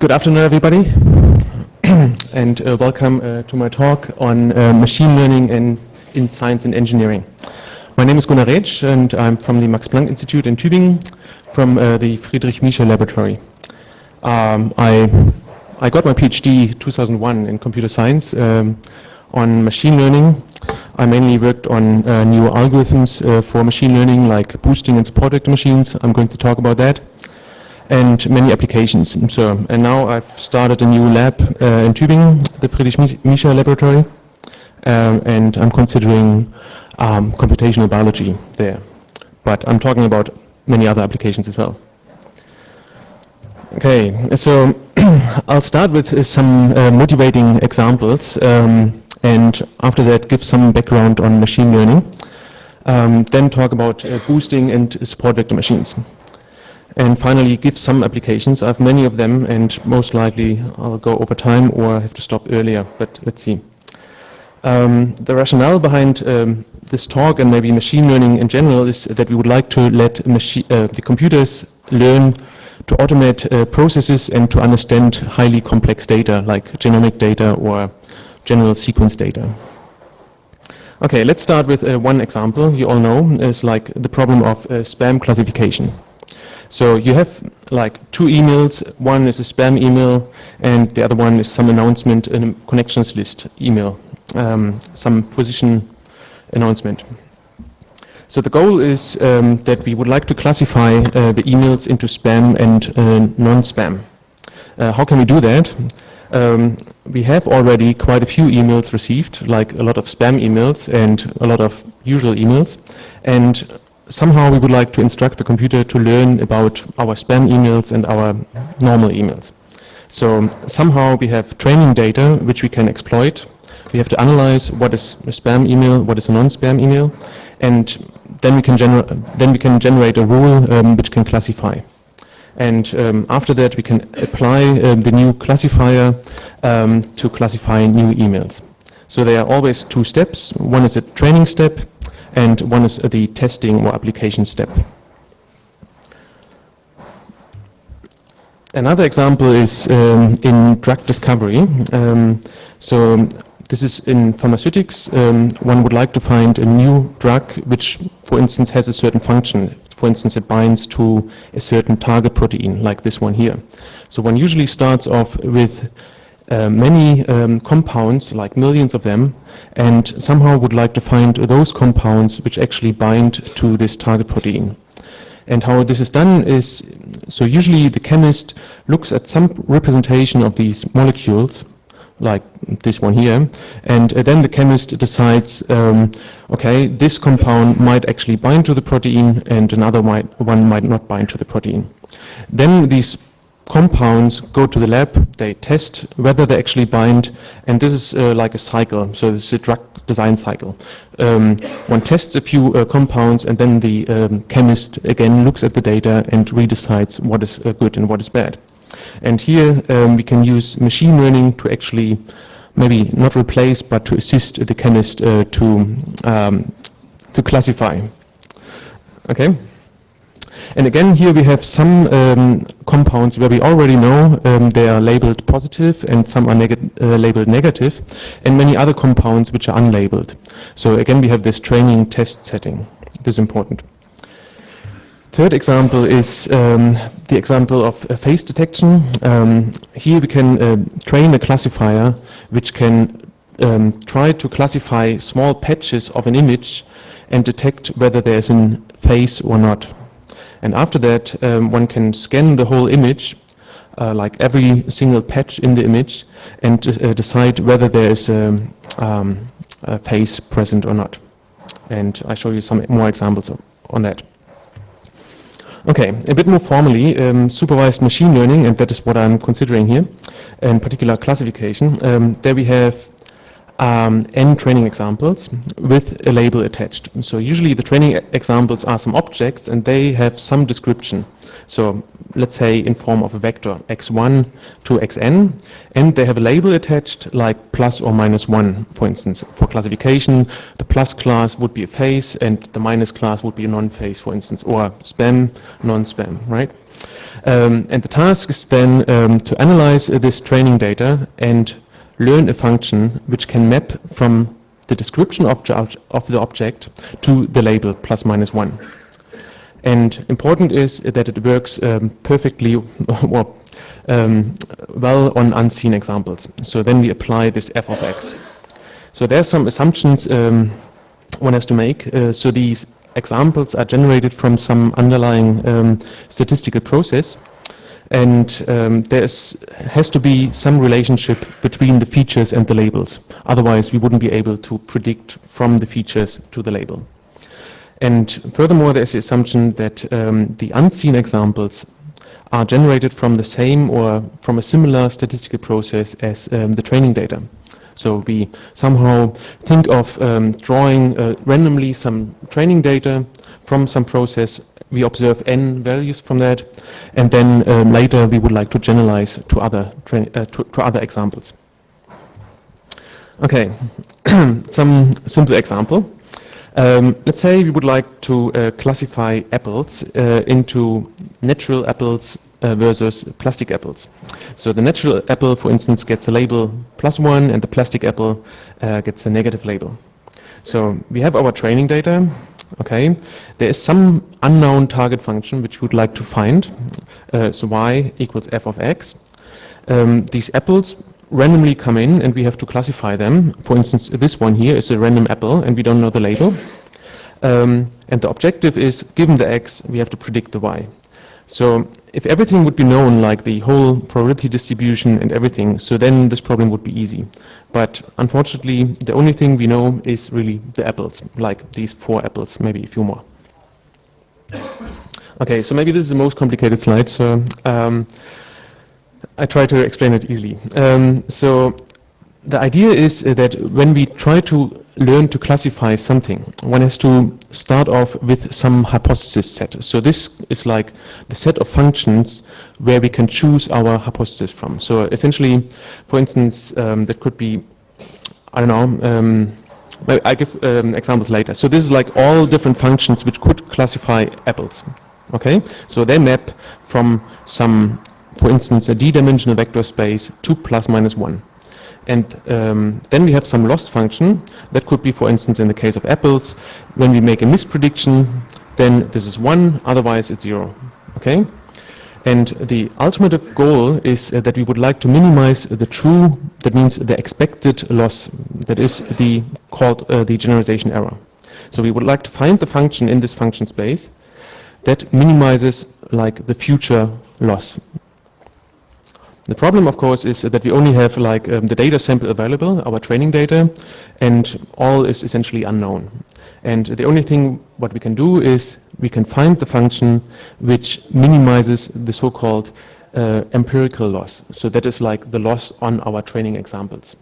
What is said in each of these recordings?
Good afternoon, everybody, and welcome to my talk on machine learning in science and engineering. My name is Gunnar Retsch, and I'm from the Max Planck Institute in Tübingen, from the Friedrich Miescher Laboratory. I got my PhD 2001 in computer science on machine learning. I mainly worked on new algorithms for machine learning, like boosting and support vector machines. I'm going to talk about that. And many applications. And now I've started a new lab in Tübingen, the Friedrich Miescher Laboratory, and I'm considering computational biology there. But I'm talking about many other applications as well. Okay, so I'll start with some motivating examples, and after that give some background on machine learning, then talk about boosting and support vector machines. And finally, give some applications. I have many of them, and most likely I'll go over time or have to stop earlier, but let's see. The rationale behind this talk and maybe machine learning in general is that we would like to let the computers learn to automate processes and to understand highly complex data, like genomic data or general sequence data. Okay, let's start with one example you all know, is like the problem of spam classification. So you have like two emails, one is a spam email and the other one is some announcement in a connections list email, some position announcement. So the goal is that we would like to classify the emails into spam and non-spam. How can we do that? We have already quite a few emails received, like a lot of spam emails and a lot of usual emails. And somehow we would like to instruct the computer to learn about our spam emails and our normal emails. So somehow we have training data which we can exploit. We have to analyze what is a spam email, what is a non-spam email, and then we can generate a rule which can classify. And after that we can apply the new classifier to classify new emails. So there are always two steps. One is a training step, and one is the testing or application step. Another example is in drug discovery. So this is in pharmaceutics. One would like to find a new drug which, for instance, has a certain function. For instance, it binds to a certain target protein, like this one here. So one usually starts off with many compounds, like millions of them, and somehow would like to find those compounds which actually bind to this target protein. And how this is done is, so usually the chemist looks at some representation of these molecules, like this one here, and then the chemist decides, okay, this compound might actually bind to the protein and another one might not bind to the protein. Then these compounds go to the lab, they test whether they actually bind, and this is like a cycle, so this is a drug design cycle. One tests a few compounds and then the chemist again looks at the data and redecides what is good and what is bad. And here we can use machine learning to actually maybe not replace but to assist the chemist to classify. Okay? And again, here we have some compounds where we already know they are labeled positive and some are labeled negative, and many other compounds which are unlabeled. So again, we have this training test setting. This is important. Third example is the example of face detection. Here we can train a classifier which can try to classify small patches of an image and detect whether there's a face or not. And after that, one can scan the whole image, like every single patch in the image, and decide whether there is a face present or not. And I show you some more examples on that. Okay, a bit more formally, supervised machine learning, and that is what I'm considering here, in particular classification. There we have n training examples with a label attached. So usually the training examples are some objects and they have some description. So let's say in form of a vector x1 to xn, and they have a label attached like plus or minus 1, for instance. For classification, the plus class would be a face and the minus class would be a non-face, for instance, or spam, non-spam, right? And the task is then to analyze this training data and learn a function which can map from the description of the object to the label plus minus 1. And important is that it works perfectly well on unseen examples. So then we apply this f of x. So there are some assumptions one has to make. So these examples are generated from some underlying statistical process, and there has to be some relationship between the features and the labels. Otherwise, we wouldn't be able to predict from the features to the label. And furthermore, there's the assumption that the unseen examples are generated from the same or from a similar statistical process as the training data. So we somehow think of drawing randomly some training data from some process. We observe n values from that, and then later we would like to generalize to other examples. Okay, some simple example. Let's say we would like to classify apples into natural apples versus plastic apples. So the natural apple, for instance, gets a label +1, and the plastic apple gets a negative label. So we have our training data. Okay, there is some unknown target function which we would like to find. So y equals f of x. These apples randomly come in, and we have to classify them. For instance, this one here is a random apple, and we don't know the label. And the objective is, given the x, we have to predict the y. So if everything would be known, like the whole probability distribution and everything, so then this problem would be easy. But unfortunately, the only thing we know is really the apples, like these 4 apples, maybe a few more. Okay, so maybe this is the most complicated slide, so I try to explain it easily. So the idea is that when we try to learn to classify something, one has to start off with some hypothesis set. So this is like the set of functions where we can choose our hypothesis from. So essentially, for instance, that could be, I don't know, I give examples later. So this is like all different functions which could classify apples. Okay, so they map from some, for instance, a d-dimensional vector space to plus minus 1. And then we have some loss function that could be, for instance, in the case of apples, when we make a misprediction, then this is 1, otherwise it's 0. Okay? And the ultimate goal is that we would like to minimize the true, that means the expected loss, that is the called the generalization error. So we would like to find the function in this function space that minimizes like the future loss. The problem, of course, is that we only have like the data sample available, our training data, and all is essentially unknown. And the only thing what we can do is we can find the function which minimizes the so-called empirical loss. So that is like the loss on our training examples.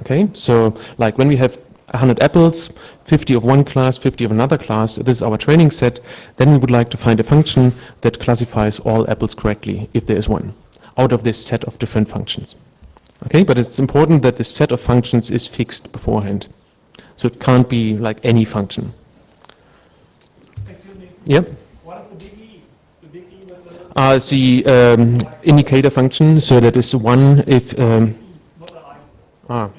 Okay, so like when we have 100 apples, 50 of one class, 50 of another class, this is our training set, then we would like to find a function that classifies all apples correctly, if there is one, out of this set of different functions. Okay, but it's important that this set of functions is fixed beforehand. So it can't be like any function. Excuse me. Yep. What is the big E? The big E with It's the indicator function, so that is 1 if... not the I.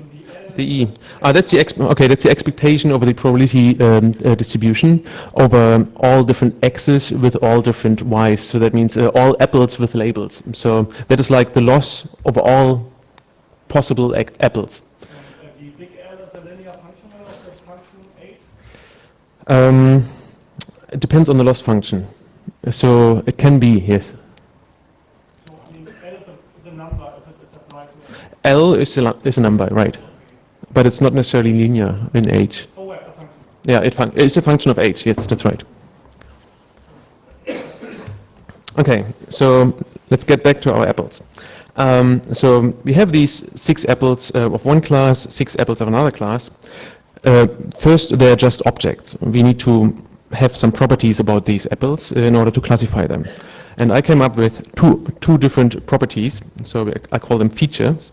The E. That's the expectation over the probability distribution over all different x's with all different y's. So that means all apples with labels. So that is like the loss of all possible apples. The big L is a linear function of the function H? It depends on the loss function. So it can be, yes. So, I mean, L is a number if it is applied to it. L is a number, right. But it's not necessarily linear in H. Oh, wait, a function. Yeah, it's a function of H, yes, that's right. Okay, so let's get back to our apples. So we have these 6 apples of one class, 6 apples of another class. First, they're just objects. We need to have some properties about these apples in order to classify them. And I came up with two different properties, so I call them features.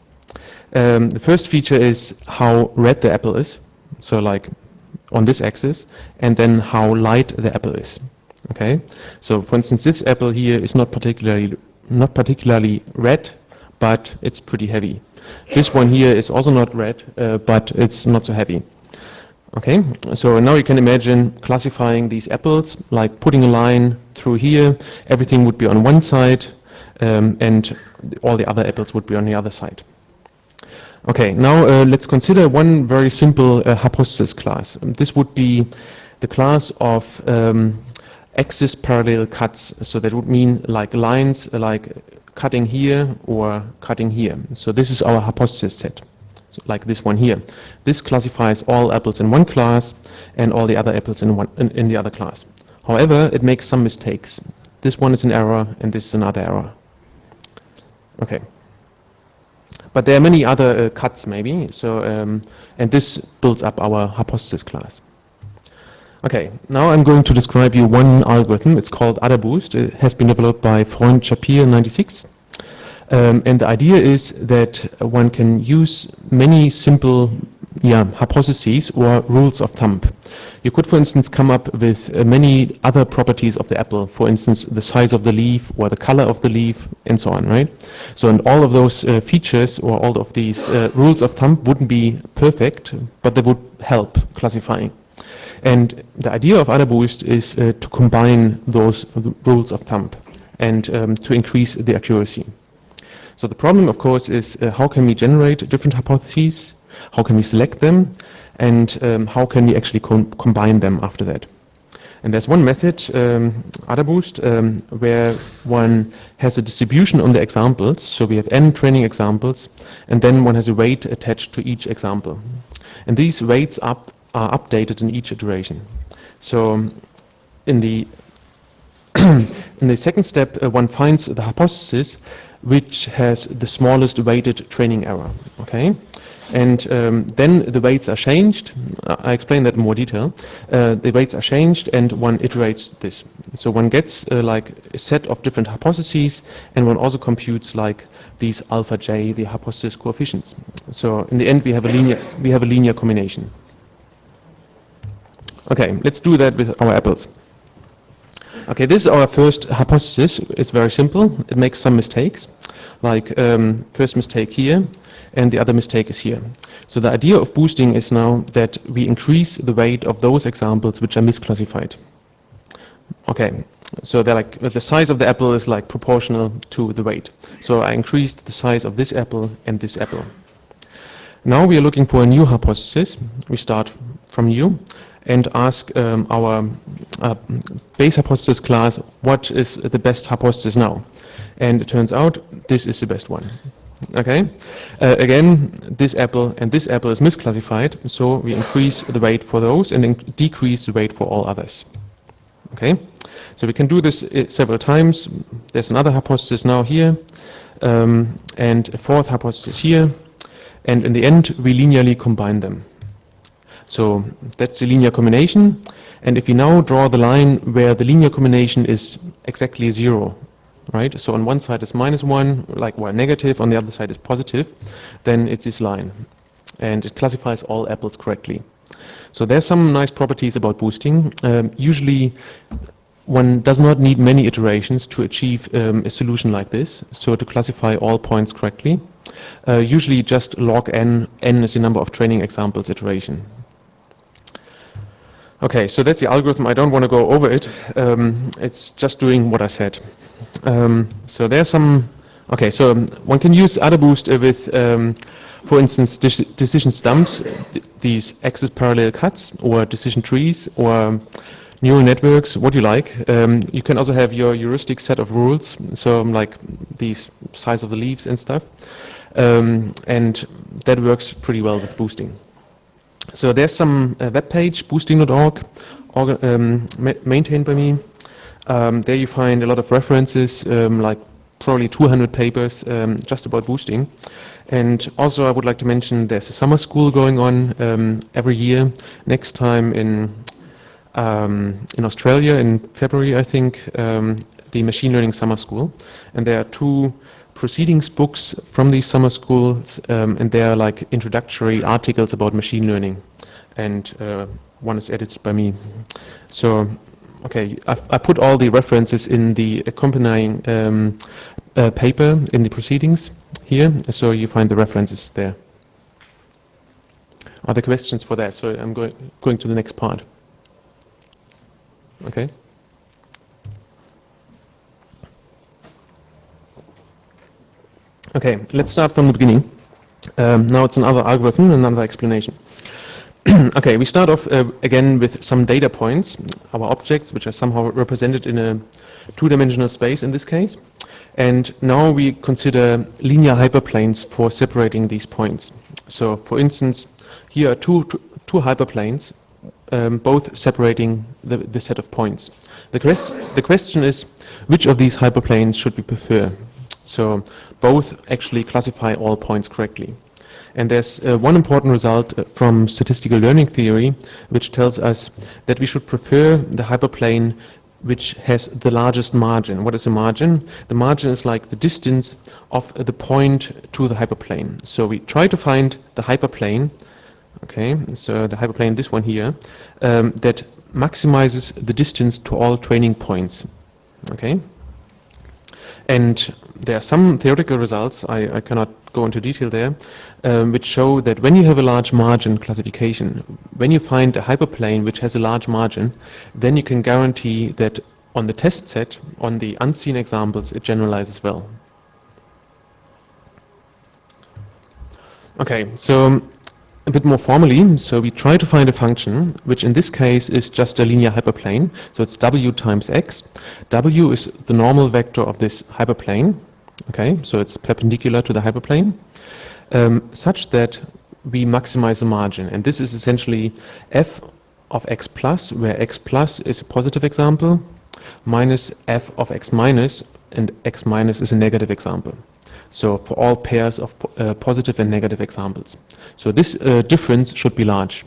The first feature is how red the apple is, so like on this axis, and then how light the apple is. Okay, so for instance, this apple here is not particularly not particularly red, but it's pretty heavy. This one here is also not red, but it's not so heavy. Okay, so now you can imagine classifying these apples, like putting a line through here, everything would be on one side, and all the other apples would be on the other side. Okay, now let's consider one very simple hypothesis class. This would be the class of axis parallel cuts. So that would mean like lines like cutting here or cutting here. So this is our hypothesis set, so like this one here. This classifies all apples in one class and all the other apples in the other class. However, it makes some mistakes. This one is an error and this is another error. Okay. But there are many other cuts maybe, so and this builds up our hypothesis class. Okay, now I'm going to describe you one algorithm. It's called AdaBoost. It has been developed by Freund Shapir 96. And the idea is that one can use many simple hypotheses or rules of thumb. You could, for instance, come up with many other properties of the apple, for instance, the size of the leaf or the color of the leaf and so on, right? So, and all of those features or all of these rules of thumb wouldn't be perfect, but they would help classifying. And the idea of AdaBoost is to combine those rules of thumb and to increase the accuracy. So the problem, of course, is how can we generate different hypotheses, how can we select them, and how can we actually combine them after that. And there's one method, AdaBoost, where one has a distribution on the examples. So we have n training examples, and then one has a weight attached to each example. And these weights are updated in each iteration. So in the in the second step, one finds the hypothesis which has the smallest weighted training error. Okay, and then the weights are changed. I explain that in more detail. The weights are changed, and one iterates this. So one gets like a set of different hypotheses, and one also computes like these alpha j, the hypothesis coefficients. So in the end, we have a linear combination. Okay, let's do that with our apples. Okay, this is our first hypothesis. It's very simple. It makes some mistakes, like first mistake here, and the other mistake is here. So the idea of boosting is now that we increase the weight of those examples which are misclassified. Okay, so they're like the size of the apple is like proportional to the weight. So I increased the size of this apple and this apple. Now we are looking for a new hypothesis. We start from new and ask our base hypothesis class, what is the best hypothesis now? And it turns out this is the best one. Okay. Again, this apple and this apple is misclassified, so we increase the weight for those and then decrease the weight for all others. Okay. So we can do this several times. There's another hypothesis now here, and a fourth hypothesis here, and in the end we linearly combine them. So that's the linear combination, and if we now draw the line where the linear combination is exactly 0, right? So on one side is -1, like well, negative, on the other side is positive, then it's this line, and it classifies all apples correctly. So there's some nice properties about boosting. Usually one does not need many iterations to achieve a solution like this, so to classify all points correctly. Usually just log n is the number of training examples iteration. Okay, so that's the algorithm. I don't want to go over it. It's just doing what I said. So there's some. Okay, so one can use AdaBoost with, for instance, decision stumps, these axis parallel cuts, or decision trees, or neural networks, what you like. You can also have your heuristic set of rules, so like these size of the leaves and stuff, and that works pretty well with boosting. So there's some web page, boosting.org, maintained by me. There you find a lot of references, like probably 200 papers just about boosting. And also I would like to mention there's a summer school going on every year. Next time in Australia in February, I think, the Machine Learning Summer School. And there are 2 proceedings books from these summer schools, and they are like introductory articles about machine learning, and one is edited by me. So Okay, I put all the references in the accompanying paper in the proceedings here, so you find the references there. Are there questions for that? So I'm going to the next part. Okay. Okay, let's start from the beginning. Now it's another algorithm, another explanation. Okay, we start off again with some data points, our objects, which are somehow represented in a two-dimensional space in this case. And now we consider linear hyperplanes for separating these points. So, for instance, here are two hyperplanes, both separating the set of points. The question is, which of these hyperplanes should we prefer? So, both actually classify all points correctly. And there's one important result from statistical learning theory, which tells us that we should prefer the hyperplane which has the largest margin. What is the margin? The margin is like the distance of the point to the hyperplane. So we try to find the hyperplane, okay, so the hyperplane, this one here, that maximizes the distance to all training points, okay? And there are some theoretical results, I cannot go into detail there, which show that when you have a large margin classification, when you find a hyperplane which has a large margin, then you can guarantee that on the test set, on the unseen examples, it generalizes well. Okay, so a bit more formally, so we try to find a function, which in this case is just a linear hyperplane. So it's w times x. W is the normal vector of this hyperplane. Okay, so it's perpendicular to the hyperplane, such that we maximize the margin. And this is essentially f of x plus, where x plus is a positive example, minus f of x minus, and x minus is a negative example. So for all pairs of positive and negative examples. So this difference should be large,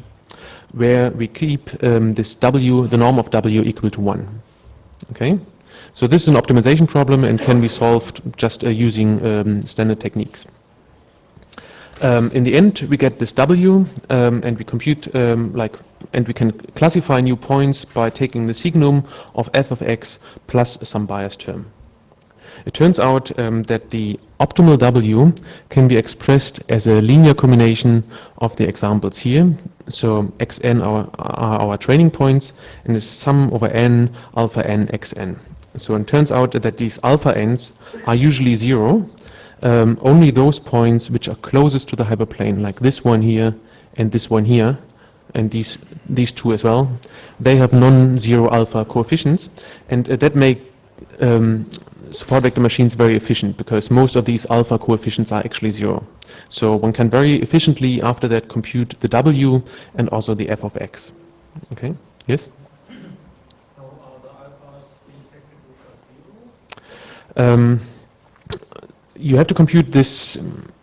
where we keep this w, the norm of w, equal to 1. Okay? So this is an optimization problem and can be solved just using standard techniques. In the end, we get this w, and we compute and we can classify new points by taking the signum of f of x plus some bias term. It turns out that the optimal w can be expressed as a linear combination of the examples here. So xn are our training points, and is sum over n alpha n xn. So it turns out that these alpha n's are usually 0. Only those points which are closest to the hyperplane, like this one here and this one here, and these two as well, they have non-zero alpha coefficients, and that make support vector machines very efficient, because most of these alpha coefficients are actually 0. So one can very efficiently after that compute the w and also the f of x. Okay, yes? How are the alphas detected which are 0? You have to compute this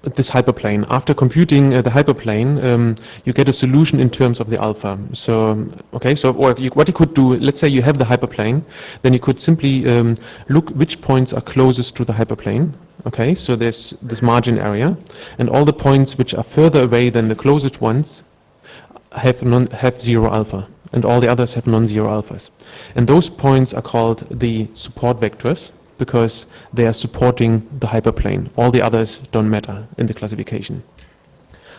hyperplane. After computing the hyperplane, you get a solution in terms of the alpha. So, okay, so what you could do, let's say you have the hyperplane, then you could simply look which points are closest to the hyperplane. Okay, so there's this margin area, and all the points which are further away than the closest ones have 0 alpha, and all the others have non-zero alphas. And those points are called the support vectors, because they are supporting the hyperplane. All the others don't matter in the classification.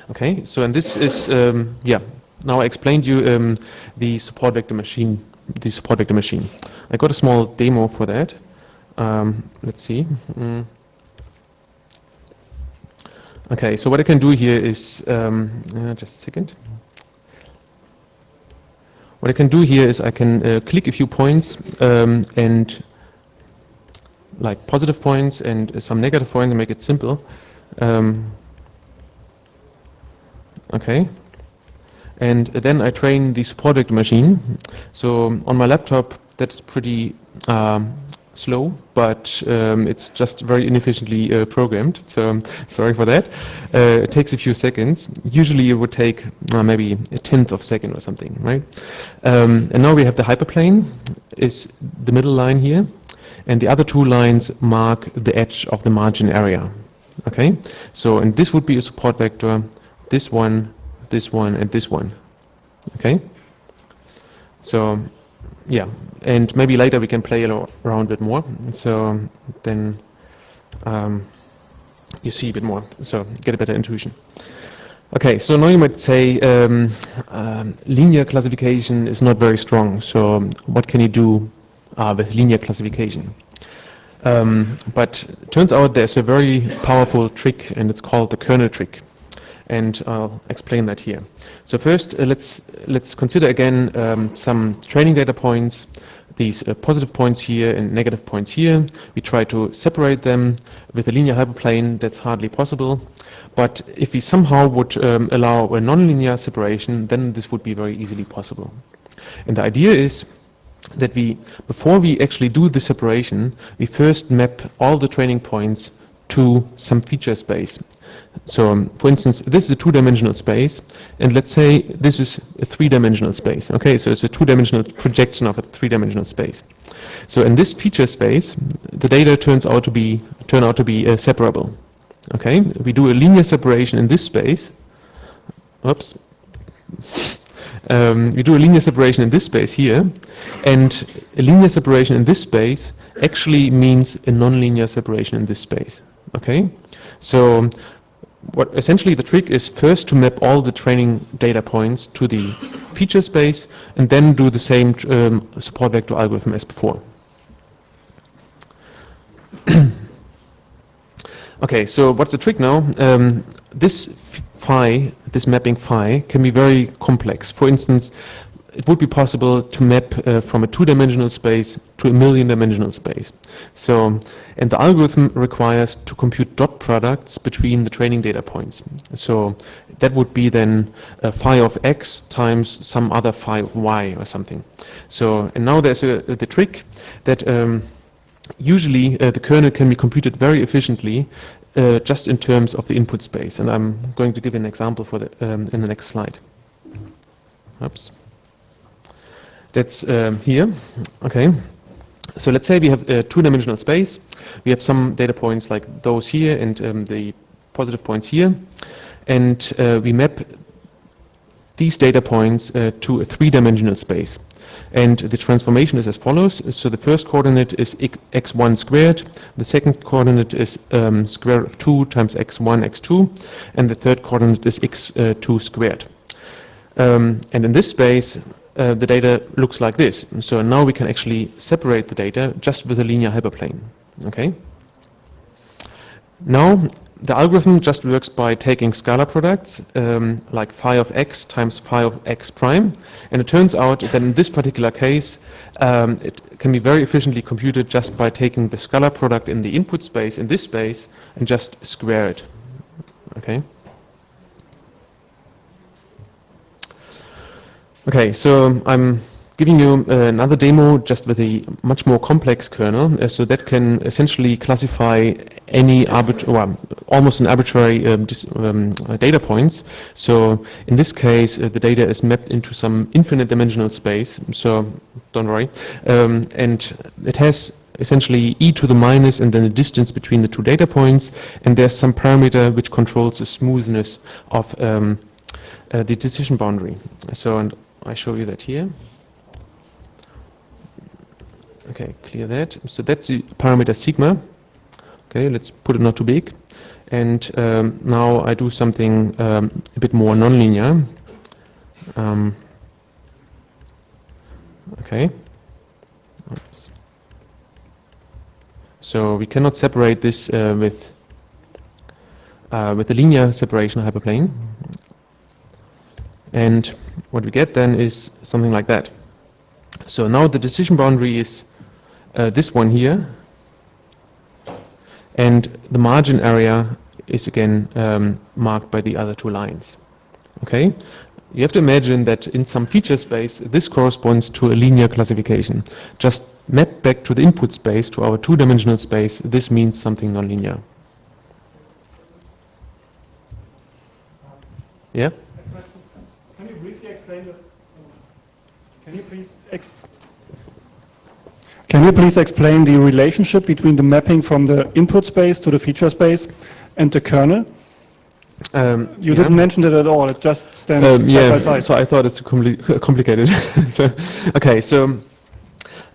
Okay, so and this is, now I explained you the support vector machine, I got a small demo for that. Let's see. Okay, so what I can do here is, just a second. What I can do here is I can click a few points and like positive points and some negative points and make it simple. Okay, and then I train the support vector machine. So on my laptop that's pretty slow, but it's just very inefficiently programmed, so sorry for that. It takes a few seconds. Usually it would take maybe a tenth of a second or something, right? And now we have the hyperplane, is the middle line here, and the other two lines mark the edge of the margin area. Okay, so and this would be a support vector, this one, and this one. Okay, so Yeah, and maybe later we can play around a bit more. So then you see a bit more, so get a better intuition. Okay, so now you might say linear classification is not very strong. So what can you do with linear classification? But it turns out there's a very powerful trick, and it's called the kernel trick. And I'll explain that here. So first, let's consider again some training data points, these positive points here and negative points here. We try to separate them with a linear hyperplane. That's hardly possible. But if we somehow would allow a nonlinear separation, then this would be very easily possible. And the idea is that before we actually do the separation, we first map all the training points to some feature space. So, for instance, this is a two-dimensional space, and let's say this is a three-dimensional space. Okay, so it's a two-dimensional projection of a three-dimensional space. So, in this feature space, the data turn out to be separable. Okay, we do a linear separation in this space. Oops. We do a linear separation in this space here, and a linear separation in this space actually means a nonlinear separation in this space. Okay, so what essentially the trick is first to map all the training data points to the feature space, and then do the same support vector algorithm as before. Okay, so what's the trick now? This mapping phi can be very complex. For instance, it would be possible to map from a two-dimensional space to a million-dimensional space. So, and the algorithm requires to compute dot products between the training data points. So that would be then phi of x times some other phi of y or something. So, and now there's the trick that usually the kernel can be computed very efficiently just in terms of the input space. And I'm going to give an example for in the next slide. Oops. That's here. Okay. So let's say we have a two-dimensional space. We have some data points like those here and the positive points here. And we map these data points to a three-dimensional space. And the transformation is as follows. So the first coordinate is x1 squared. The second coordinate is square root of 2 times x1, x2. And the third coordinate is x2 squared. And in this space, the data looks like this. So now we can actually separate the data just with a linear hyperplane. Okay. Now the algorithm just works by taking scalar products like phi of x times phi of x prime, and it turns out that in this particular case it can be very efficiently computed just by taking the scalar product in the input space in this space and just square it. Okay. Okay, so I'm giving you another demo just with a much more complex kernel, so that can essentially classify any almost an arbitrary data points. So in this case, the data is mapped into some infinite dimensional space, so don't worry. And it has essentially e to the minus and then the distance between the two data points, and there's some parameter which controls the smoothness of the decision boundary. So, and I show you that here. Okay, clear that. So that's the parameter sigma. Okay, let's put it not too big. And now I do something a bit more nonlinear. Okay. Oops. So we cannot separate this with a linear separation hyperplane. And what we get then is something like that. So now the decision boundary is this one here, and the margin area is again marked by the other two lines. Okay? You have to imagine that in some feature space, this corresponds to a linear classification. Just map back to the input space, to our two-dimensional space, this means something nonlinear. Yeah? Can you briefly explain the, can you please explain the relationship between the mapping from the input space to the feature space and the kernel? You didn't mention it at all. It just stands side by side. So I thought it's complicated. So, okay, so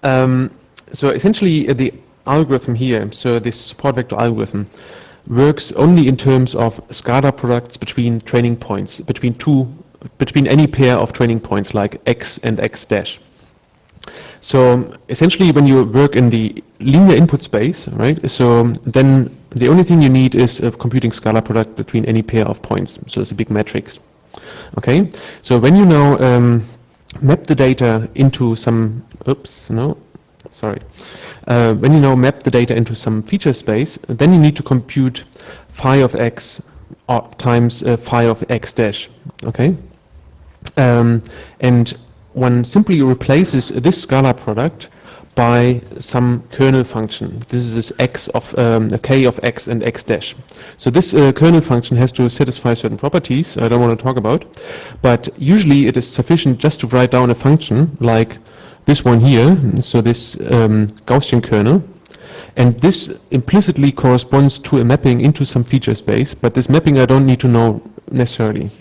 So essentially, the algorithm here, so this support vector algorithm, works only in terms of scalar products between training points, between any pair of training points like x and x dash. So essentially, when you work in the linear input space, right? So then the only thing you need is a computing scalar product between any pair of points. So it's a big matrix. Okay. So when you now map the data into some, when you now map the data into some feature space, then you need to compute phi of x times phi of x dash. Okay. And one simply replaces this scalar product by some kernel function. This is x of k of x and x dash. So this kernel function has to satisfy certain properties I don't want to talk about, but usually it is sufficient just to write down a function like this one here, so this Gaussian kernel, and this implicitly corresponds to a mapping into some feature space, but this mapping I don't need to know necessarily.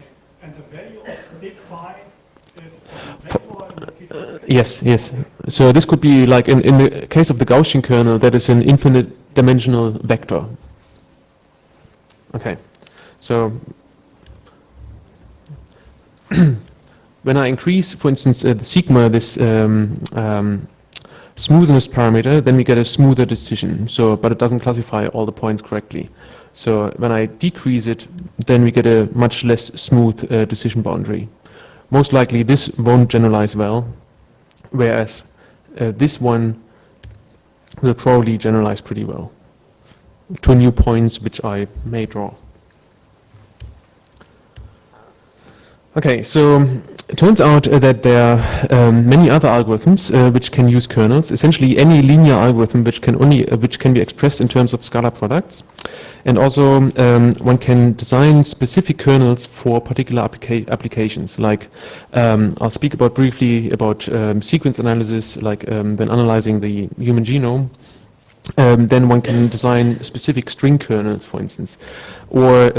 And the value of big phi is Yes, yes. So this could be like in the case of the Gaussian kernel, that is an infinite dimensional vector. Okay, so when I increase, for instance, the sigma, this smoothness parameter, then we get a smoother decision. So, but it doesn't classify all the points correctly. So when I decrease it, then we get a much less smooth decision boundary. Most likely this won't generalize well, whereas this one will probably generalize pretty well to new points which I may draw. Okay, so it turns out that there are many other algorithms which can use kernels. Essentially, any linear algorithm which can be expressed in terms of scalar products, and also one can design specific kernels for particular applications. Like I'll speak about briefly about sequence analysis, like when analyzing the human genome. Then one can design specific string kernels, for instance, or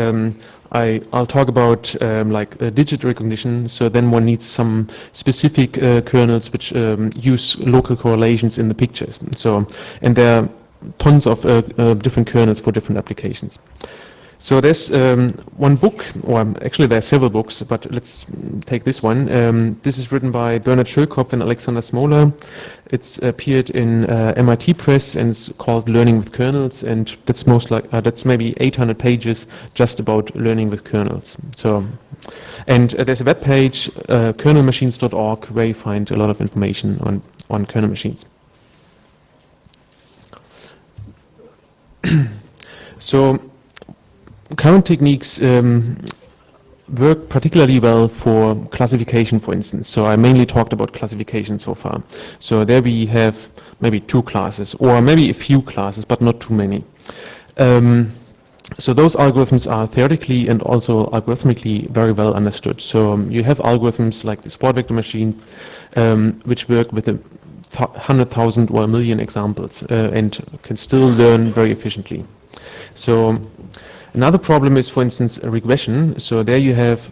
I'll talk about like digit recognition. So then one needs some specific kernels which use local correlations in the pictures. So, and there are tons of different kernels for different applications. So there's one book, or actually there are several books, but let's take this one. This is written by Bernhard Schölkopf and Alexander Smoler. It's appeared in MIT Press and it's called Learning with Kernels, and that's that's maybe 800 pages just about learning with kernels. So, and there's a web page, kernelmachines.org, where you find a lot of information on kernel machines. So current techniques work particularly well for classification, for instance. So I mainly talked about classification so far. So there we have maybe 2 classes, or maybe a few classes, but not too many. So those algorithms are theoretically and also algorithmically very well understood. So you have algorithms like the support vector machines, which work with 100,000 or 1 million examples and can still learn very efficiently. So another problem is, for instance, a regression. So there you have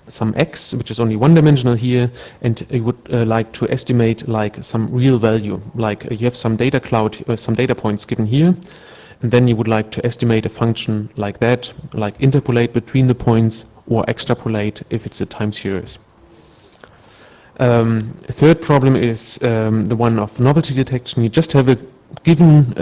some x, which is only one-dimensional here, and you would like to estimate like some real value. Like you have some data cloud, some data points given here, and then you would like to estimate a function like that, like interpolate between the points or extrapolate if it's a time series. A third problem is the one of novelty detection. You just have a given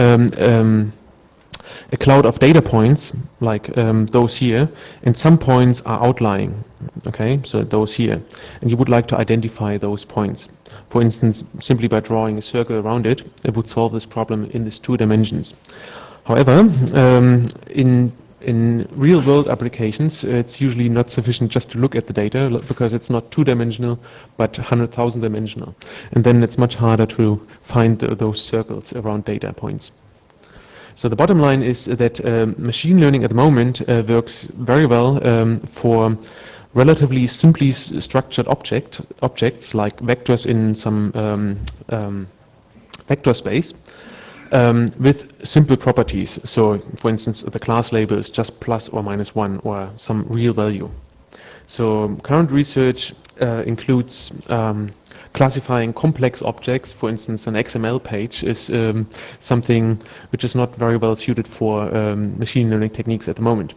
a cloud of data points, like those here, and some points are outlying, okay, so those here, and you would like to identify those points. For instance, simply by drawing a circle around it, it would solve this problem in these 2 dimensions. However, in real-world applications, it's usually not sufficient just to look at the data, because it's not 2-dimensional, but 100,000 dimensional. And then it's much harder to find those circles around data points. So the bottom line is that machine learning at the moment works very well for relatively simply structured objects like vectors in some vector space with simple properties. So for instance, the class label is just plus or minus 1 or some real value. So current research includes classifying complex objects, for instance, an XML page, is something which is not very well suited for machine learning techniques at the moment.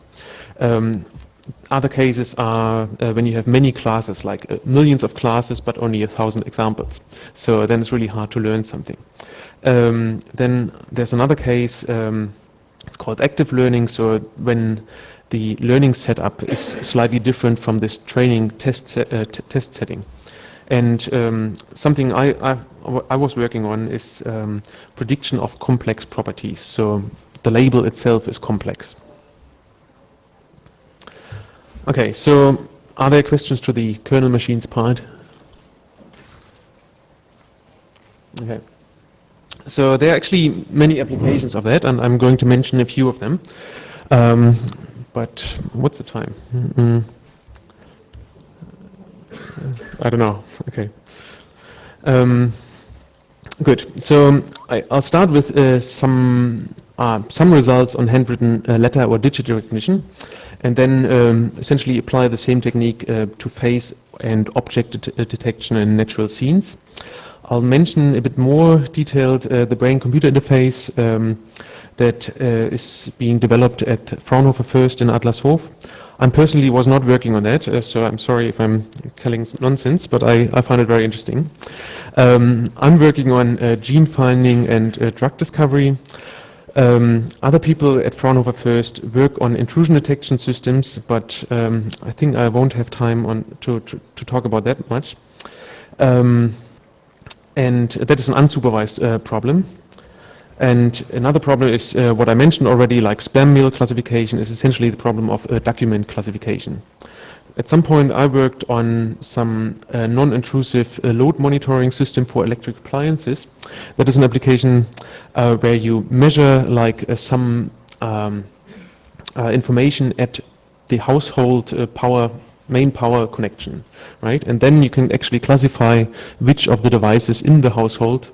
Other cases are when you have many classes, like millions of classes, but only 1,000 examples. So then it's really hard to learn something. Then there's another case, it's called active learning. So when the learning setup is slightly different from this training test setting. And something I was working on is prediction of complex properties. So the label itself is complex. Okay, so are there questions to the kernel machines part? Okay. So there are actually many applications of that, and I'm going to mention a few of them. But what's the time? I don't know. Okay. Good. So I'll start with some results on handwritten letter or digit recognition, and then essentially apply the same technique to face and object detection in natural scenes. I'll mention a bit more detailed the brain-computer interface that is being developed at Fraunhofer First in Adlershof. I personally was not working on that, so I'm sorry if I'm telling nonsense, but I find it very interesting. I'm working on gene finding and drug discovery. Other people at Fraunhofer First work on intrusion detection systems, but I think I won't have time to talk about that much. And that is an unsupervised problem. And another problem is what I mentioned already, like spam mail classification is essentially the problem of document classification. At some point I worked on some non-intrusive load monitoring system for electric appliances. That is an application where you measure like some information at the household main power connection, right? And then you can actually classify which of the devices in the household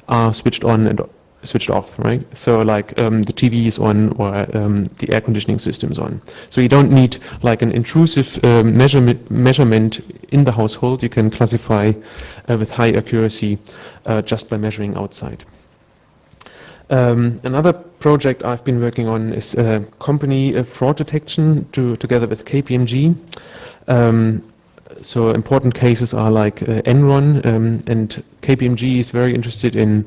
are switched on and switched off, right? So like the TV is on or the air conditioning system is on. So you don't need like an intrusive measurement in the household. You can classify with high accuracy just by measuring outside. Another project I've been working on is company fraud detection together with KPMG. So important cases are like Enron, and KPMG is very interested in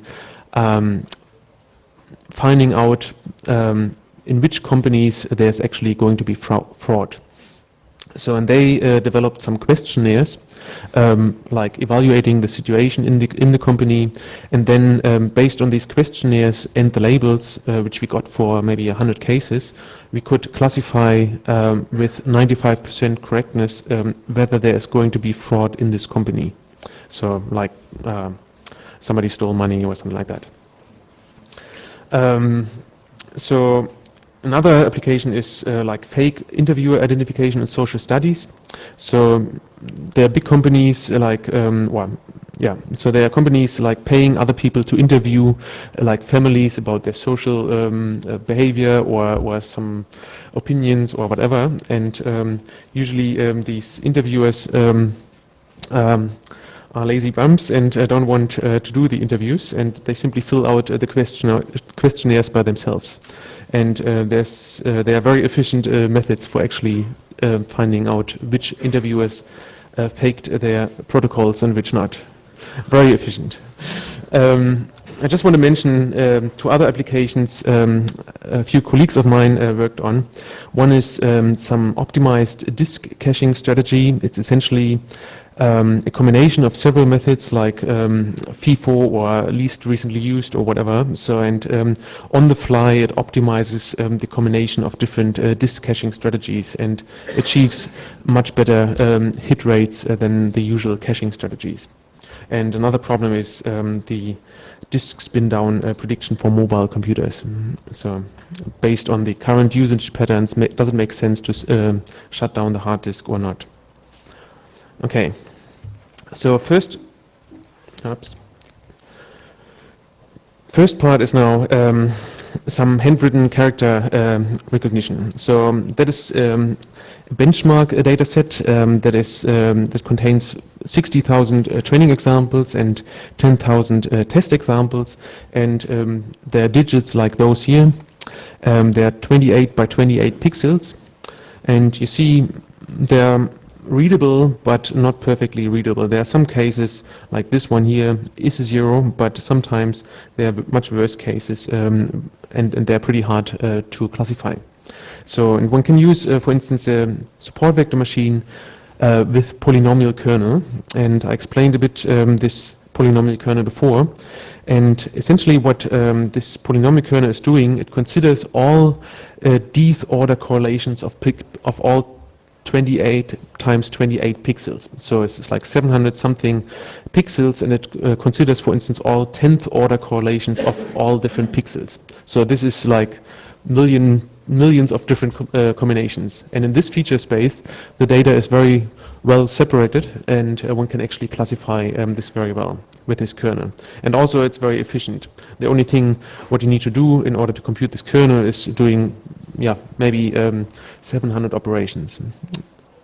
finding out in which companies there's actually going to be fraud. So, and they developed some questionnaires, like evaluating the situation in the company, and then based on these questionnaires and the labels, which we got for maybe 100 cases, we could classify with 95% correctness whether there is going to be fraud in this company. So, like somebody stole money or something like that. So another application is like fake interviewer identification in social studies. So there are big companies like, so there are companies like paying other people to interview like families about their social behavior or some opinions or whatever. And usually these interviewers are lazy bums and don't want to do the interviews, and they simply fill out the questionnaires by themselves. And there are very efficient methods for actually finding out which interviewers faked their protocols and which not. Very efficient. I just want to mention two other applications a few colleagues of mine worked on. One is some optimized disk caching strategy. It's essentially a combination of several methods like FIFO or least recently used or whatever. So, and on the fly it optimizes the combination of different disk caching strategies and achieves much better hit rates than the usual caching strategies. And another problem is the disk spin down prediction for mobile computers. So based on the current usage patterns, does it make sense to shut down the hard disk or not? Okay, so first part is now some handwritten character recognition. So that is a benchmark data set that contains 60,000 training examples and 10,000 test examples, and there are digits like those here. They are 28 by 28 pixels, and you see they're readable but not perfectly readable. There are some cases like this one here is a 0, but sometimes they have much worse cases, and they're pretty hard to classify. So, and one can use, for instance, a support vector machine with polynomial kernel, and I explained a bit this polynomial kernel before. And essentially what this polynomial kernel is doing, it considers all d-th order correlations of all 28 times 28 pixels. So it's like 700 something pixels, and it considers, for instance, all 10th order correlations of all different pixels. So this is like millions of different combinations. And in this feature space, the data is very well separated, and one can actually classify this very well with this kernel. And also it's very efficient. The only thing what you need to do in order to compute this kernel is doing, yeah, maybe 700 operations,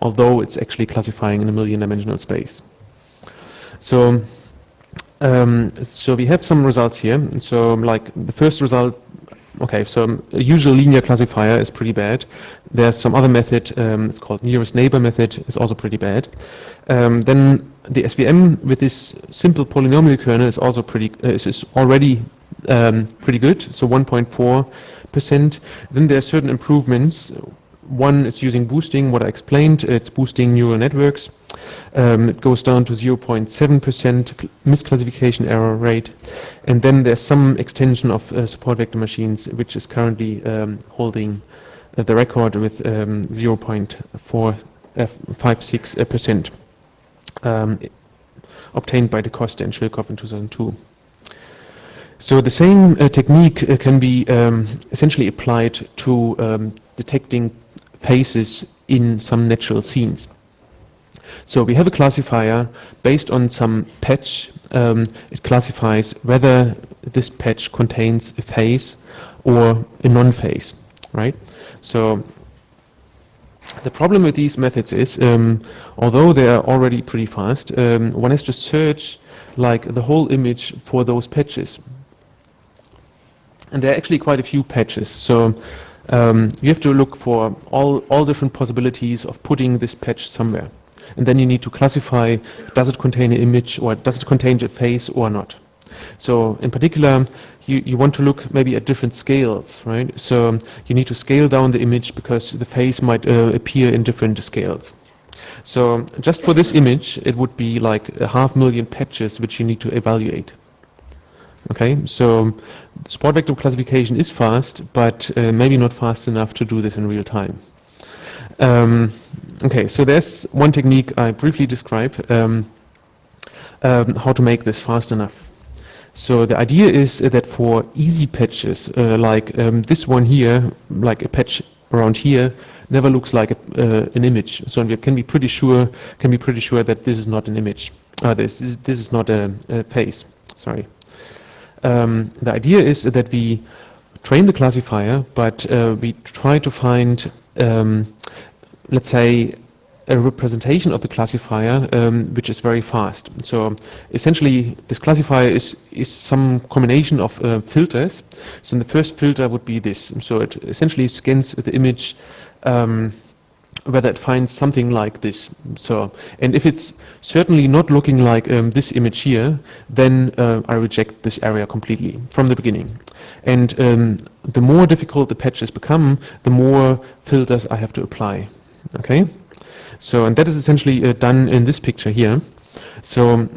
although it's actually classifying in a million-dimensional space. So, so we have some results here. So like the first result, okay, so a usual linear classifier is pretty bad. There's some other method, it's called nearest neighbor method, is also pretty bad. Then the SVM with this simple polynomial kernel is also is already pretty good, so 1.4%. Then there are certain improvements. One is using boosting, what I explained, it's boosting neural networks. It goes down to 0.7% misclassification error rate. And then there's some extension of support vector machines, which is currently holding the record with 0.456%, obtained by DeCosta and Shilkov in 2002. So the same technique can be essentially applied to detecting faces in some natural scenes. So we have a classifier based on some patch. It classifies whether this patch contains a face or a non-face, right? So the problem with these methods is, although they are already pretty fast, one has to search like the whole image for those patches. And there are actually quite a few patches. So you have to look for all different possibilities of putting this patch somewhere. And then you need to classify, does it contain an image or does it contain a face or not? So in particular, you want to look maybe at different scales, right? So you need to scale down the image because the face might appear in different scales. So just for this image, it would be like 500,000 patches which you need to evaluate. Okay, so support vector classification is fast, but maybe not fast enough to do this in real time. Okay, so there's one technique I briefly describe, how to make this fast enough. So the idea is that for easy patches, like this one here, like a patch around here, never looks like an image. So we can be pretty sure that this is not an image. This is not a face. Sorry. The idea is that we train the classifier, but we try to find, let's say, a representation of the classifier which is very fast. So essentially, this classifier is some combination of filters. So the first filter would be this. So it essentially scans the image whether it finds something like this. So, and if it's certainly not looking like this image here, then I reject this area completely from the beginning. And the more difficult the patches become, the more filters I have to apply. Okay? So, and that is essentially done in this picture here. So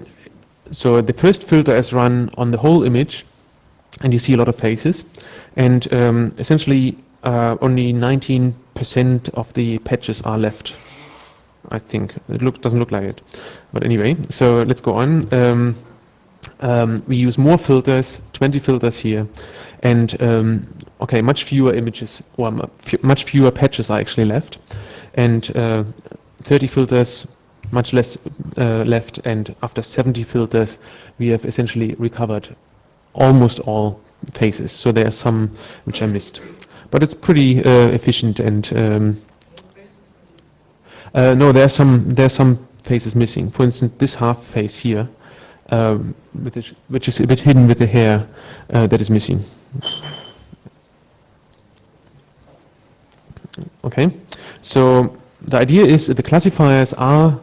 the first filter is run on the whole image, and you see a lot of faces. And essentially, only 19% of the patches are left. I think it doesn't look like it, but anyway. So let's go on. We use more filters, 20 filters here, and okay, much fewer images or much fewer patches are actually left, and 30 filters, much less left, and after 70 filters, we have essentially recovered almost all faces. So there are some which I missed. But it's pretty efficient, and no, there's some face is missing. For instance, this half face here, which is a bit hidden with the hair, that is missing. Okay, so the idea is that the classifiers are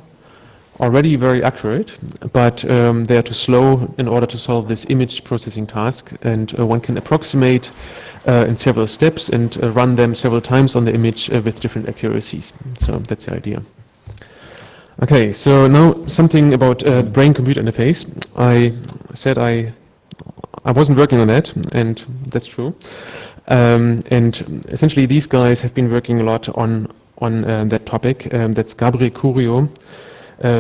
already very accurate, but they are too slow in order to solve this image processing task, and one can approximate in several steps and run them several times on the image with different accuracies. So that's the idea. Okay, so now something about brain-computer interface. I said I wasn't working on that, and that's true. And essentially these guys have been working a lot on that topic. That's Gabriel Curio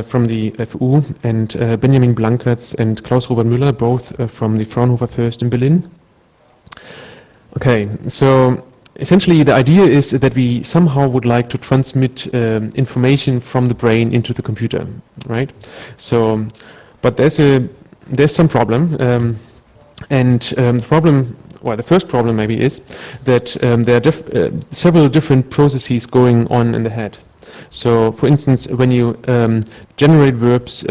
from the FU, and Benjamin Blankertz and Klaus-Robert Müller, both from the Fraunhofer First in Berlin. Okay, so essentially the idea is that we somehow would like to transmit information from the brain into the computer, right? So, but there's some problem, and the problem, well, the first problem maybe is that there are several different processes going on in the head. So, for instance, when you generate verbs,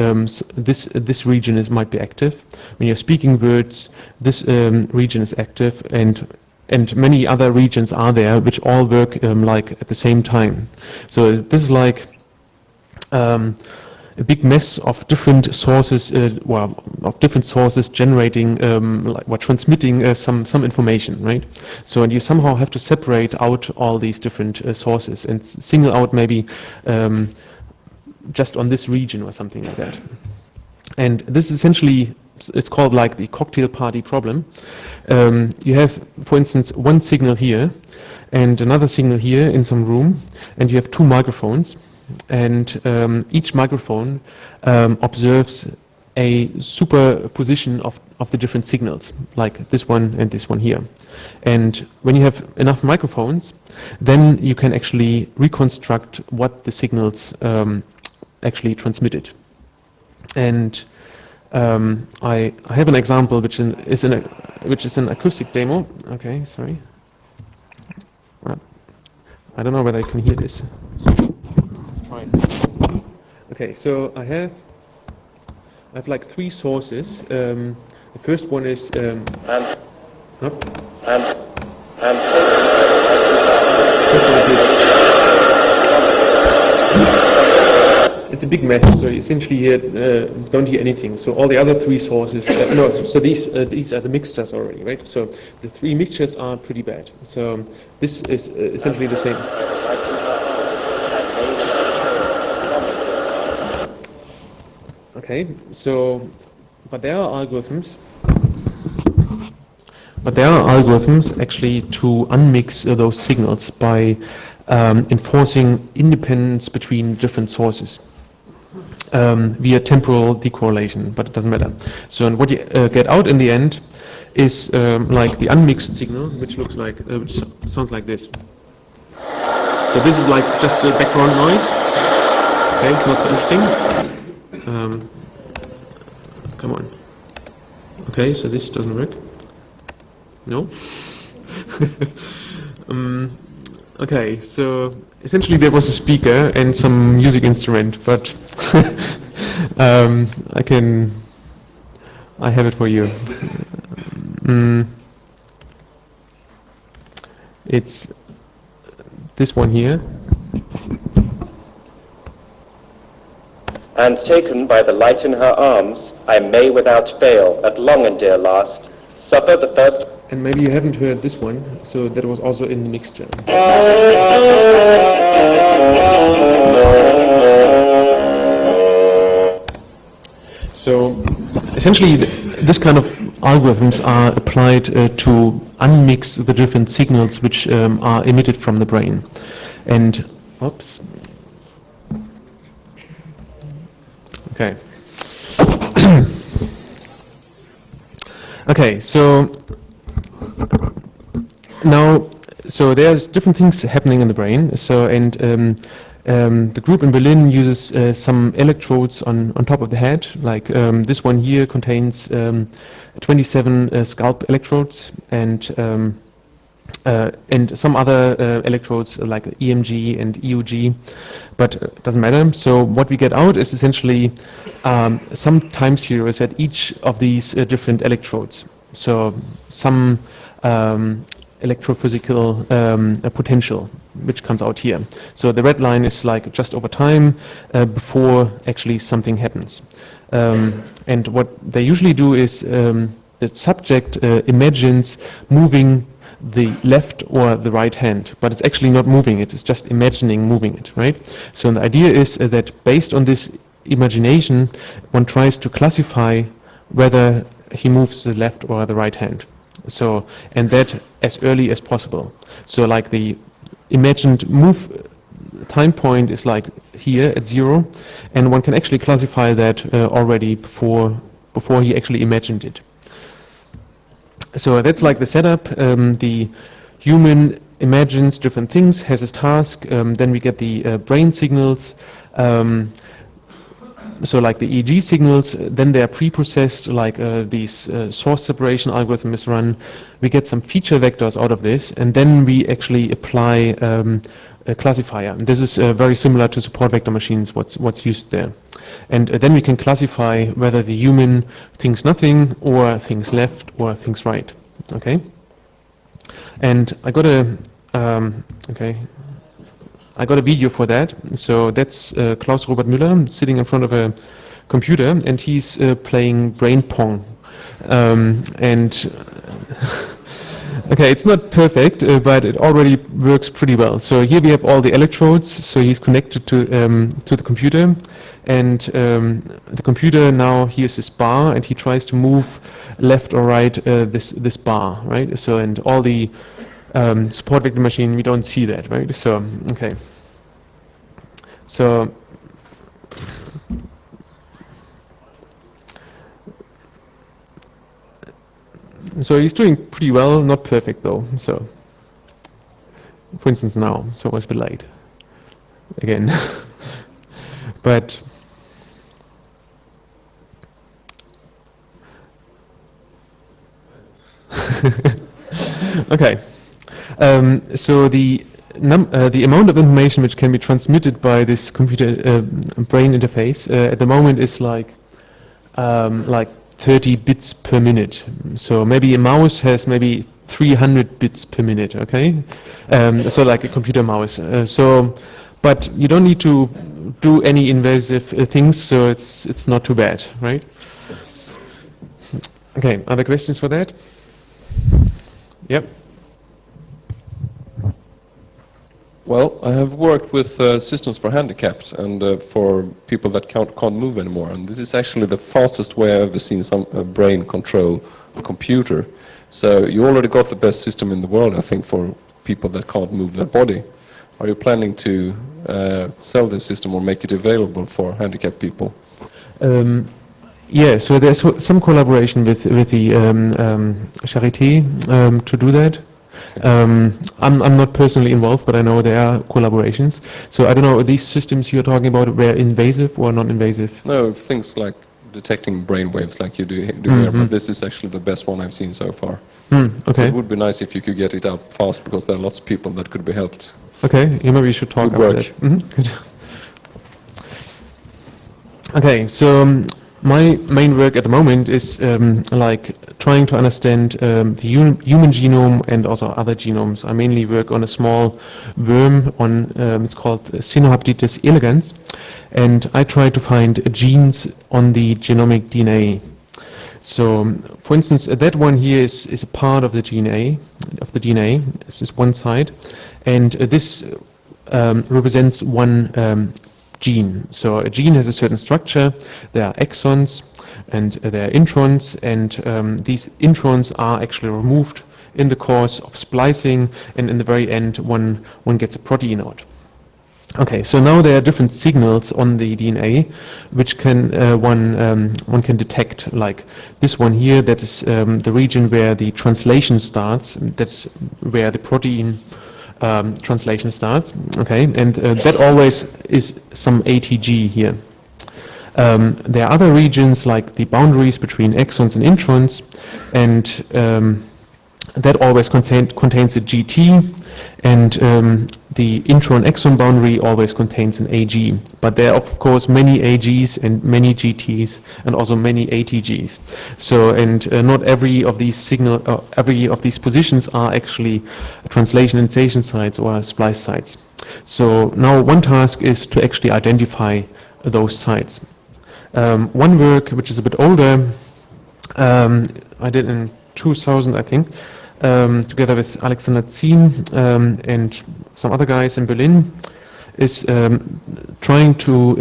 this region might be active. When you're speaking words, this region is active, and many other regions are there, which all work like at the same time. So this is like a big mess of different sources, generating, transmitting some information, right? So, and you somehow have to separate out all these different sources and single out maybe just on this region or something like that. And this is essentially, it's called like the cocktail party problem. You have, for instance, one signal here and another signal here in some room, and you have two microphones. And each microphone observes a superposition of the different signals, like this one and this one here. And when you have enough microphones, then you can actually reconstruct what the signals actually transmitted. And I have an example which is an acoustic demo. Okay, sorry. I don't know whether you can hear this. Okay, so I have like three sources. The first one is it's a big mess. So essentially here don't hear anything. So all the other three sources, no. So these are the mixtures already, right? So the three mixtures are pretty bad. So this is essentially the same. Okay, so, but there are algorithms actually to unmix those signals by enforcing independence between different sources via temporal decorrelation, but it doesn't matter. So, and what you get out in the end is like the unmixed signal, which looks like, which sounds like this. So this is like just a background noise. Okay, it's not so interesting. Come on. Okay, so this doesn't work. No. Okay, so essentially there was a speaker and some music instrument, but I have it for you. It's this one here. And taken by the light in her arms, I may without fail, at long and dear last, suffer the first. And maybe you haven't heard this one, so that was also in the mixture. So essentially this kind of algorithms are applied to unmix the different signals which are emitted from the brain. And, oops. Okay. Okay, so now, so there's different things happening in the brain. So, and the group in Berlin uses some electrodes on top of the head. Like this one here contains 27 scalp electrodes, and and some other electrodes like EMG and EUG, but it doesn't matter. So what we get out is essentially some time series at each of these different electrodes. So some electrophysical potential, which comes out here. So the red line is like just over time before actually something happens. And what they usually do is the subject imagines moving the left or the right hand, but it's actually not moving it, it's just imagining moving it, right? So the idea is that based on this imagination, one tries to classify whether he moves the left or the right hand. So, and that as early as possible. So like the imagined move time point is like here at 0, and one can actually classify that already before he actually imagined it. So that's like the setup. The human imagines different things, has his task, then we get the brain signals, so like the EEG signals, then they are pre-processed, like these source separation algorithm is run. We get some feature vectors out of this, and then we actually apply a classifier. And this is very similar to support vector machines, what's used there. And then we can classify whether the human thinks nothing, or thinks left, or thinks right. Okay? And I got a video for that. So that's Klaus Robert Müller sitting in front of a computer, and he's playing brain pong. Okay, it's not perfect, but it already works pretty well. So here we have all the electrodes. So he's connected to the computer, and the computer now hears this bar, and he tries to move left or right this bar, right? So and all the support vector machine, we don't see that, right? So okay. So he's doing pretty well, not perfect though. So for instance now, so it was a bit late again. But okay. So the amount of information which can be transmitted by this computer brain interface at the moment is like 30 bits per minute. So maybe a mouse has maybe 300 bits per minute. Okay, so like a computer mouse. But you don't need to do any invasive things, so it's not too bad, right? Okay, other questions for that? Yep. Well, I have worked with systems for handicapped and for people that can't move anymore, and this is actually the fastest way I've ever seen some brain control a computer. So you already got the best system in the world, I think, for people that can't move their body. Are you planning to sell this system or make it available for handicapped people? Yeah, so there's some collaboration with the Charité to do that. I'm not personally involved, but I know there are collaborations. So I don't know, these systems you're talking about were invasive or non-invasive? No, things like detecting brain waves like you do here, but this is actually the best one I've seen so far. Okay. So it would be nice if you could get it out fast, because there are lots of people that could be helped. Okay, yeah, maybe we should talk Good about work. that. Good. Okay, so my main work at the moment is like trying to understand the human genome and also other genomes. I mainly work on a small worm on, it's called Cynohaptitis elegans, and I try to find genes on the genomic DNA. So, for instance, that one here is a part of the DNA. This is one side, and this represents one gene. So a gene has a certain structure. There are exons and there are introns, and these introns are actually removed in the course of splicing, and in the very end one gets a protein out. Okay, so now there are different signals on the DNA which can one can detect, like this one here, that is the region where the translation starts. That's where the protein translation starts. Okay, and that always is some ATG here. There are other regions like the boundaries between exons and introns, and that always contains a GT, and the intron exon boundary always contains an AG. But there are of course many AGs and many GTs and also many ATGs. So, and not every of these every of these positions are actually translation initiation sites or splice sites. So now one task is to actually identify those sites. One work which is a bit older, I did in 2000, I think, together with Alexander Zien and some other guys in Berlin, is trying to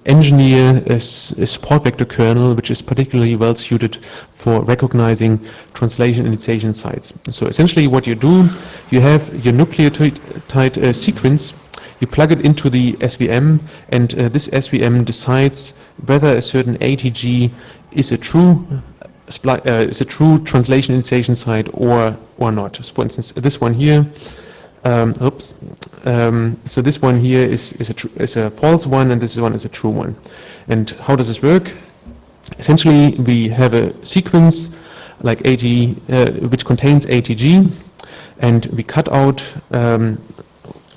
engineer a support vector kernel which is particularly well suited for recognizing translation initiation sites. So essentially what you do, you have your nucleotide sequence, you plug it into the SVM, and this SVM decides whether a certain ATG is a true translation initiation site or not. For instance, this one here, so this one here is a false one, and this one is a true one. And how does this work? Essentially, we have a sequence like which contains ATG, and we cut out,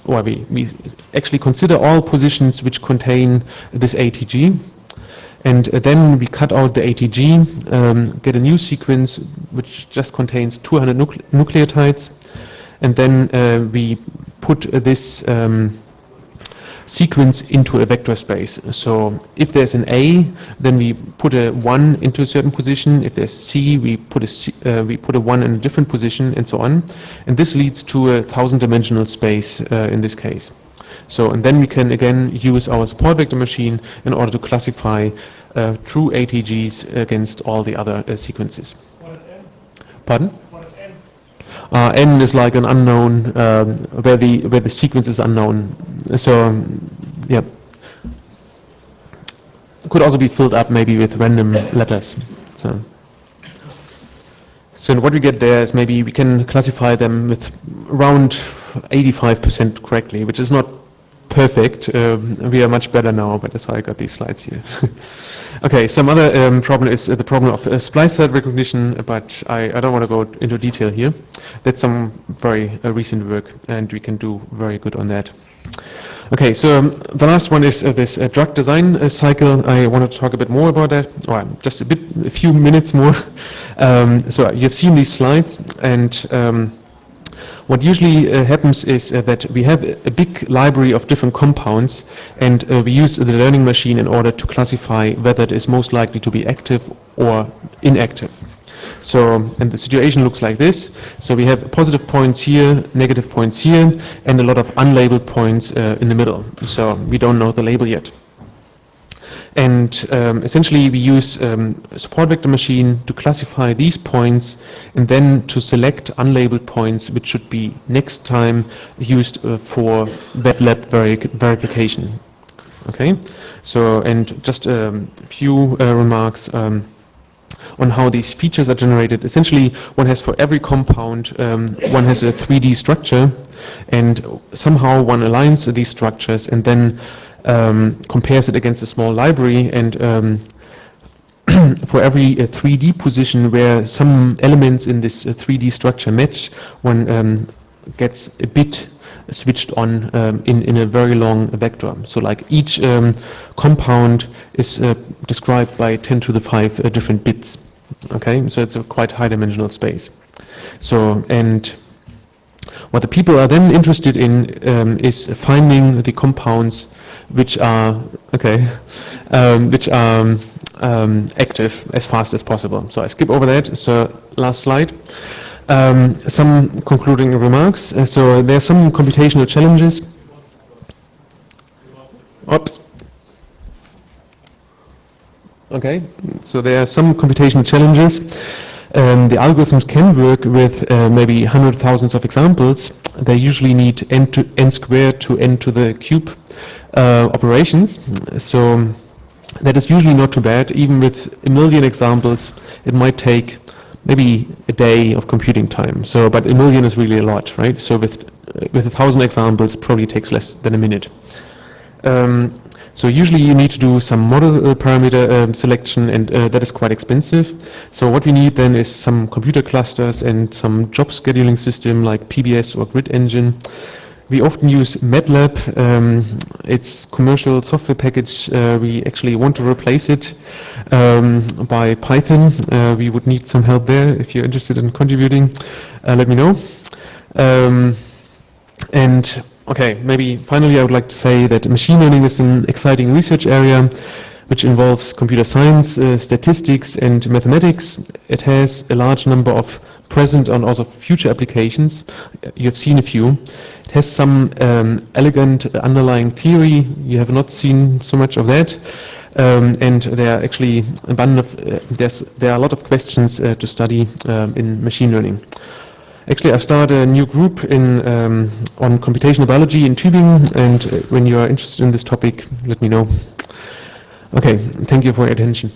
or we actually consider all positions which contain this ATG. And then we cut out the ATG, get a new sequence which just contains 200 nucleotides, and then we put this sequence into a vector space. So if there's an A, then we put a 1 into a certain position. If there's C, we put a 1 in a different position, and so on. And this leads to a 1,000-dimensional space in this case. So, and then we can again use our support vector machine in order to classify true ATGs against all the other sequences. What is N? Pardon? What is N? N is like an unknown, where the sequence is unknown. So, yeah. Could also be filled up maybe with random letters. So what we get there is maybe we can classify them with around 85% correctly, which is not perfect. We are much better now, but that's how I got these slides here. Okay, some other problem is the problem of Splicer Recognition, but I don't want to go into detail here. That's some very recent work, and we can do very good on that. Okay, so the last one is this drug design cycle. I want to talk a bit more about that, or just a few minutes more. So you've seen these slides, and what usually happens is that we have a big library of different compounds, and we use the learning machine in order to classify whether it is most likely to be active or inactive. So, and the situation looks like this. So we have positive points here, negative points here, and a lot of unlabeled points in the middle. So we don't know the label yet. And essentially we use a support vector machine to classify these points and then to select unlabeled points which should be next time used for wet lab verification. Okay, so and just a few remarks on how these features are generated. Essentially, one has for every compound, one has a 3D structure, and somehow one aligns these structures and then compares it against a small library, and for every 3D position where some elements in this 3D structure match, one gets a bit switched on in a very long vector. So like each compound is described by 10 to the 5 different bits. Okay, so it's a quite high dimensional space. So, and what the people are then interested in is finding the compounds which are active as fast as possible. So I skip over that. So last slide. Some concluding remarks. So there are some computational challenges. Oops. Okay. So there are some computational challenges. The algorithms can work with maybe 100,000 of examples. They usually need n squared to n to the cube operations. So that is usually not too bad. Even with 1 million examples, it might take maybe a day of computing time. So, but 1 million is really a lot, right? So with 1,000 examples, probably takes less than a minute. So usually you need to do some model parameter selection, and that is quite expensive. So what we need then is some computer clusters and some job scheduling system like PBS or Grid Engine. We often use MATLAB. It's commercial software package. We actually want to replace it by Python. We would need some help there. If you're interested in contributing, let me know. And okay, maybe finally I would like to say that machine learning is an exciting research area which involves computer science, statistics and mathematics. It has a large number of present and also future applications. You have seen a few. It has some elegant underlying theory. You have not seen so much of that. And there are actually there are a lot of questions to study in machine learning. Actually, I started a new group on computational biology in Tübingen, and when you are interested in this topic, let me know. Okay, thank you for your attention.